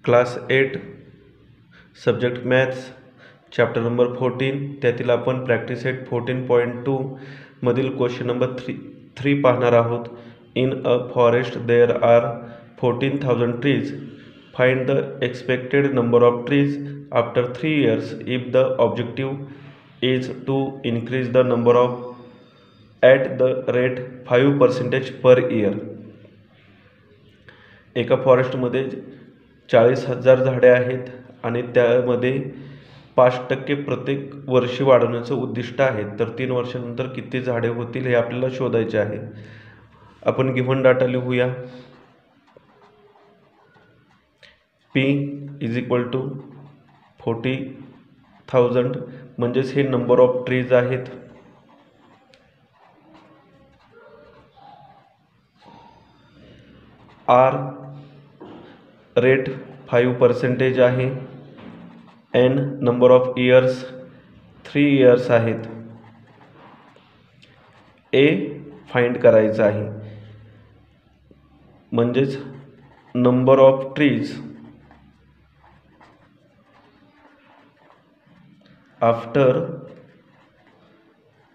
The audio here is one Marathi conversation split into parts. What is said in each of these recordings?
Class 8 subject maths chapter number 14 त्यातील आपण प्रॅक्टिस सेट 14.2 मधील क्वेश्चन नंबर 3 पाहणार आहोत. In a forest there are 14,000 trees. Find the expected number of trees after 3 years if the objective is to increase the number of at the rate 5% per year. एका फॉरेस्टमध्ये 40,000 झाडे आहेत आणि त्यामध्ये 5% प्रत्येक वर्षी वाढवण्याचं उद्दिष्ट आहे. तर 3 वर्षानंतर किती झाडे होतील हे आपल्याला शोधायचे आहे. आपण गिव्हन डाटा लिहूया. P इज इक्वल टू 40,000 म्हणजेच हे नंबर ऑफ ट्रीज आहेत. R रेट 5% आहे. N number of years 3 years आहेत. A फाइंड करायचं आहे म्हणजेच number of trees after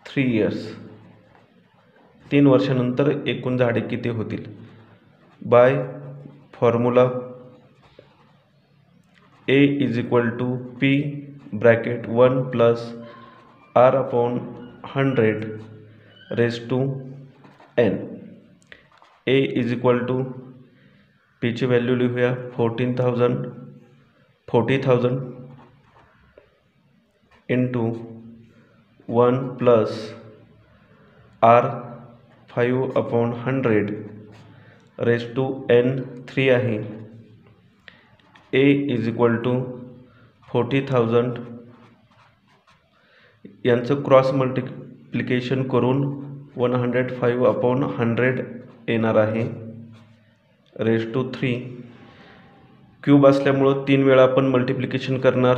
3 years 3 वर्षानंतर एकूण झाडे किती होतील. By formula A is equal to P bracket 1 plus R upon 100 raise to N. A is equal to P ची व्हॅल्यू लिहूया 40,000 into 1 plus R 5 upon 100 raise to N 3 आहे. A इज इक्वल टू 40,000 यांचं क्रॉस मल्टिप्लिकेशन करून 105 अपॉन 100 येणार आहे रेज टू 3. क्यूब असल्यामुळं 3 वेळा आपण मल्टिप्लिकेशन करणार.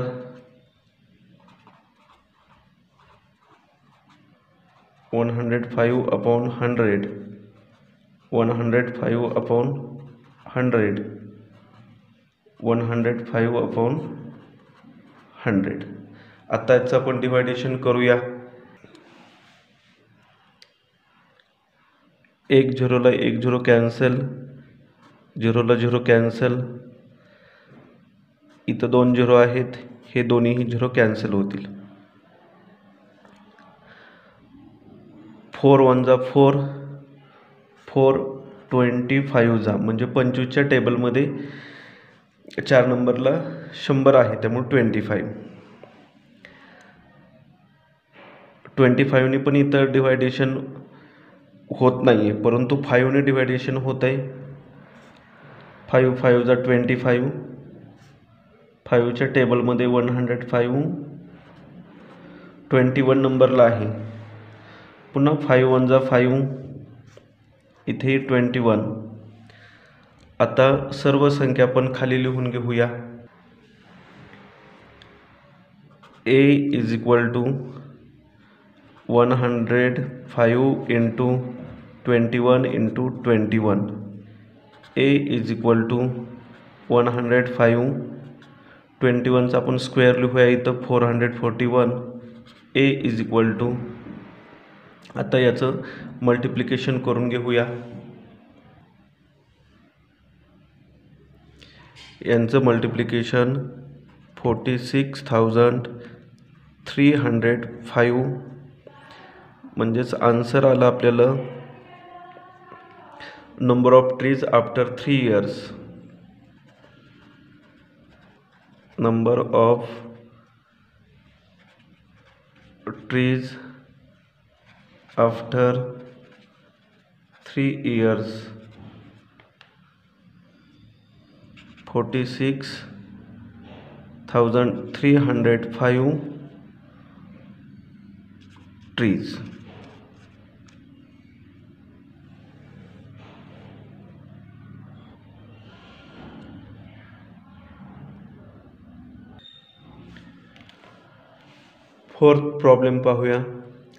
105 अपॉन 100 105 अपॉन 100 105 अपॉन 100. आता याचं आपण डिवायडेशन करूया. 1 झिरोला 1 झिरो कॅन्सल, 0ला 0 कॅन्सल. इथं 2 झिरो आहेत, हे दोन्हीही झिरो कॅन्सल होतील. 4 1 जा 4, 4 25 जा म्हणजे 25च्या टेबलमध्ये 4 नंबरला 100 आहे त्यामुळे 25. 25ने पण इतर डिवायडेशन होत नाही आहे परंतु 5ने डिवायडेशन होत आहे. 5 5 जा 25, 5च्या टेबलमध्ये 105 21 नंबरला आहे. पुन्हा 5 1 जा 5, इथे 21. आता सर्व संख्या आपण खाली लिहून घेऊया. A is equal to 105 into 21 into 21. A is equal to 105, 21चा आपण स्क्वेअर लिहूया इथं 441. A इज इक्वल टू, आता याचं मल्टिप्लिकेशन करून घेऊया. यांचं मल्टिप्लिकेशन 46,305 म्हणजेच आन्सर आला आपल्याला number of trees after 3 years. Number of trees after 3 years 46,305 trees. Fourth problem पाहूया.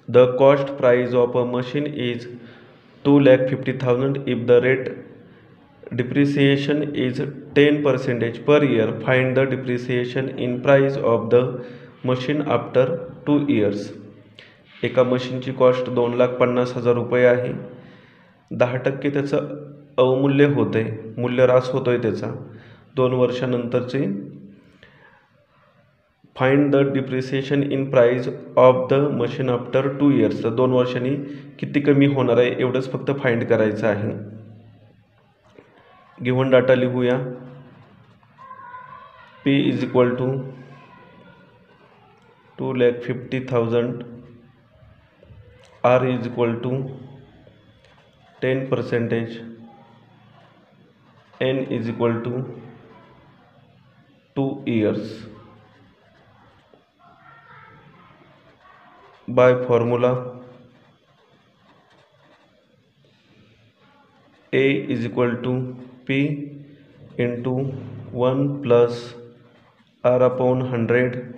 The cost price of a machine is 2,50,000 if the rate depreciation is 10% per year. Find the depreciation in price of the machine after 2 years. एका मशीनची कॉस्ट 2,50,000 रुपये आहे. 10% त्याचं अवमूल्य होतं आहे, मूल्यह्रास होतो आहे त्याचा 2 वर्षानंतरचे. Find the depreciation in price of the machine after 2 years. तर 2 वर्षांनी किती कमी होणार आहे एवढंच फक्त फाइंड करायचं आहे. गिव्हन डाटा लिहूया. P is equal to 2,50,000, R is equal to 10%, N is equal to 2 years. By formula, A is equal to P into 1 plus R upon 100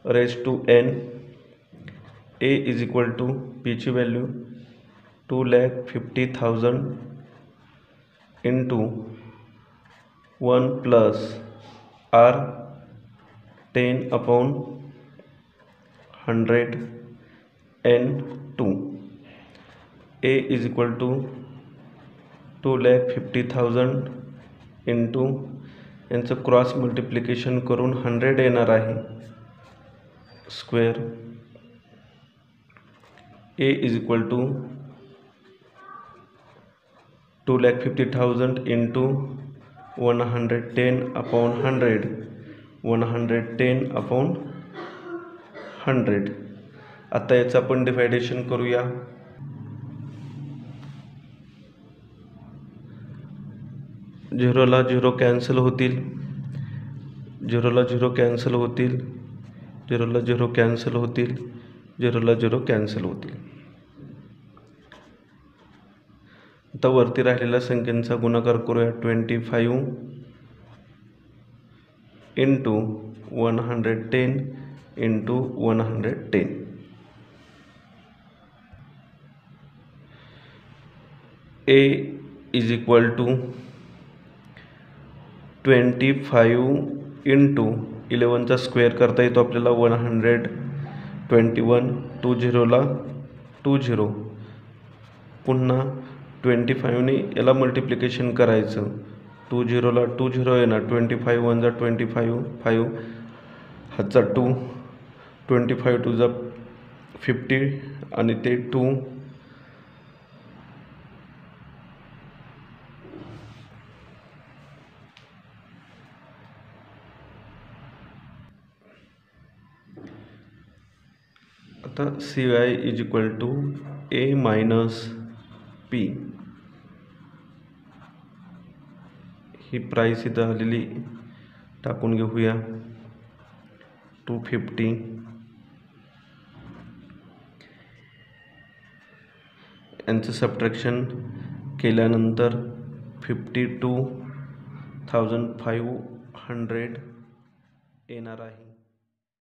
raised to N. A is equal to P ची value 2,50,000 into 1 plus R 10 upon 100 N2. A is equal to 2,50,000 into यांचं क्रॉस मल्टिप्लिकेशन करून 100 येणार आहे square. A is equal to 2,50,000 into 110 upon 100, 110 upon 100. आता याचं आपण डिवायडेशन करूया. झिरोला झिरो कॅन्सल होतील, झिरोला झिरो कॅन्सल होतील, झिरोला झिरो कॅन्सल होतील, झिरोला झिरो कॅन्सल होतील. आता वरती राहिलेल्या संख्यांचा गुणाकार करूया. 25 into 110 into 110. A is equal to 25 into 11चा स्क्वेअर करता येतो आपल्याला 121. 2 झिरोला 2 झिरो, पुन्हा 25ने याला मल्टिप्लिकेशन करायचं. 2 झिरोला 2 झिरो येणार. 25 1 जा 25, 5 हातचा 2, 25 2 जा 50 आणि ते 2. आता CI is equal to A minus P. ही प्राइस इथं आलेली टाकून घेऊया. 250. यांचं सबट्रॅक्शन केल्यानंतर 52,500 येणार आहे.